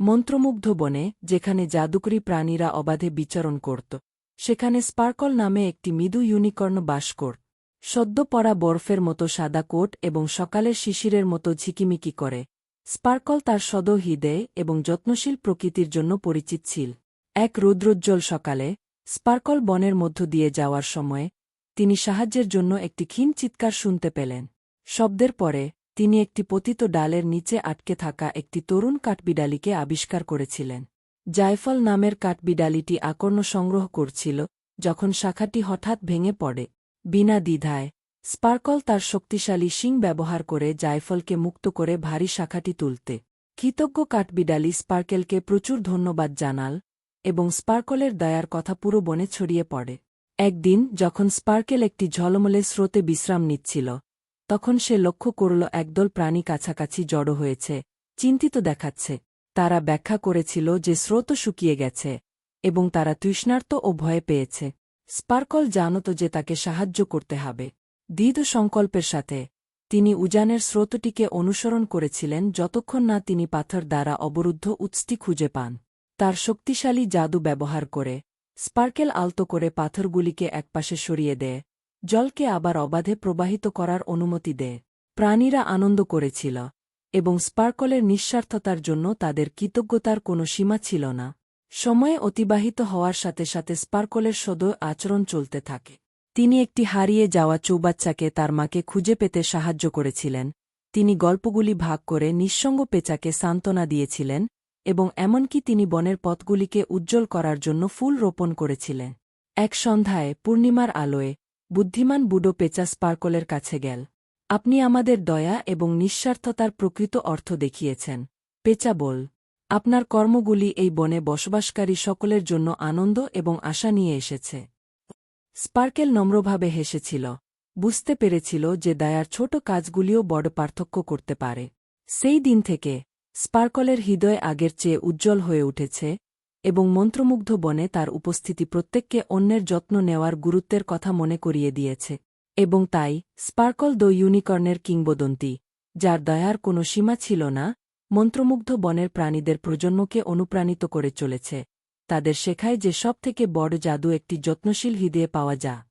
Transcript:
মন্ত্রমুগ্ধ বনে, যেখানে জাদুকরী প্রাণীরা অবাধে বিচরণ করত, সেখানে স্পার্কল নামে একটি মৃদু ইউনিকর্ন বাস করত। সদ্য পরা বরফের মতো সাদা কোট এবং সকালের শিশিরের মতো ঝিকিমিকি করে। স্পার্কল তার সদয় হৃদয়ে এবং যত্নশীল প্রকৃতির জন্য পরিচিত ছিল। এক রৌদ্রোজ্জ্বল সকালে স্পার্কল বনের মধ্য দিয়ে যাওয়ার সময়ে তিনি সাহায্যের জন্য একটি ক্ষীণ চিৎকার শুনতে পেলেন। শব্দের পরে তিনি একটি পতিত ডালের নিচে আটকে থাকা একটি তরুণ কাঠবিড়ালিকে আবিষ্কার করেছিলেন। জায়ফল নামের কাঠবিড়ালিটি আকর্ণ সংগ্রহ করছিল যখন শাখাটি হঠাৎ ভেঙে পড়ে। বিনা দ্বিধায় স্পার্কল তার শক্তিশালী শিং ব্যবহার করে জায়ফলকে মুক্ত করে ভারী শাখাটি তুলতে। কৃতজ্ঞ কাঠবিড়ালি স্পার্কেলকে প্রচুর ধন্যবাদ জানাল এবং স্পার্কলের দয়ার কথা পুরো বনে ছড়িয়ে পড়ে। একদিন যখন স্পার্কেল একটি ঝলমলে স্রোতে বিশ্রাম নিচ্ছিল, তখন সে লক্ষ্য করল একদল প্রাণী কাছাকাছি জড়ো হয়েছে, চিন্তিত দেখাচ্ছে। তারা ব্যাখ্যা করেছিল যে স্রোত শুকিয়ে গেছে এবং তারা তৃষ্ণার্ত ও ভয়ে পেয়েছে। স্পার্কল জানত যে তাকে সাহায্য করতে হবে। দৃঢ় সংকল্পের সাথে তিনি উজানের স্রোতটিকে অনুসরণ করেছিলেন যতক্ষণ না তিনি পাথর দ্বারা অবরুদ্ধ উৎসটি খুঁজে পান। তার শক্তিশালী জাদু ব্যবহার করে স্পার্কেল আলতো করে পাথরগুলিকে একপাশে সরিয়ে দেয়, জলকে আবার অবাধে প্রবাহিত করার অনুমতি দেয়। প্রাণীরা আনন্দ করেছিল এবং স্পার্কলের নিঃস্বার্থতার জন্য তাদের কৃতজ্ঞতার কোনো সীমা ছিল না। সময়ে অতিবাহিত হওয়ার সাথে সাথে স্পার্কলের সদয় আচরণ চলতে থাকে। তিনি একটি হারিয়ে যাওয়া চৌবাচ্চাকে তার মাকে খুঁজে পেতে সাহায্য করেছিলেন, তিনি গল্পগুলি ভাগ করে নিঃসঙ্গ পেঁচাকে সান্ত্বনা দিয়েছিলেন এবং এমনকি তিনি বনের পথগুলিকে উজ্জ্বল করার জন্য ফুল রোপণ করেছিলেন। এক সন্ধ্যায় পূর্ণিমার আলোয় বুদ্ধিমান বুড়ো পেঁচা স্পার্কলের কাছে গেল। আপনি আমাদের দয়া এবং নিঃস্বার্থতার প্রকৃত অর্থ দেখিয়েছেন, পেঁচা বল। আপনার কর্মগুলি এই বনে বসবাসকারী সকলের জন্য আনন্দ এবং আশা নিয়ে এসেছে। স্পার্কেল নম্রভাবে হেসেছিল, বুঝতে পেরেছিল যে দয়ার ছোট কাজগুলিও বড় পার্থক্য করতে পারে। সেই দিন থেকে স্পার্কলের হৃদয় আগের চেয়ে উজ্জ্বল হয়ে উঠেছে এবং মন্ত্রমুগ্ধ বনে তার উপস্থিতি প্রত্যেককে অন্যের যত্ন নেওয়ার গুরুত্বের কথা মনে করিয়ে দিয়েছে। এবং তাই স্পার্কল দ্য ইউনিকর্নের কিংবদন্তি, যার দয়ার কোনো সীমা ছিল না, মন্ত্রমুগ্ধ বনের প্রাণীদের প্রজন্মকে অনুপ্রাণিত করে চলেছে। তাদের শেখায় যে সবথেকে বড় জাদু একটি যত্নশীল হৃদয়ে পাওয়া যায়।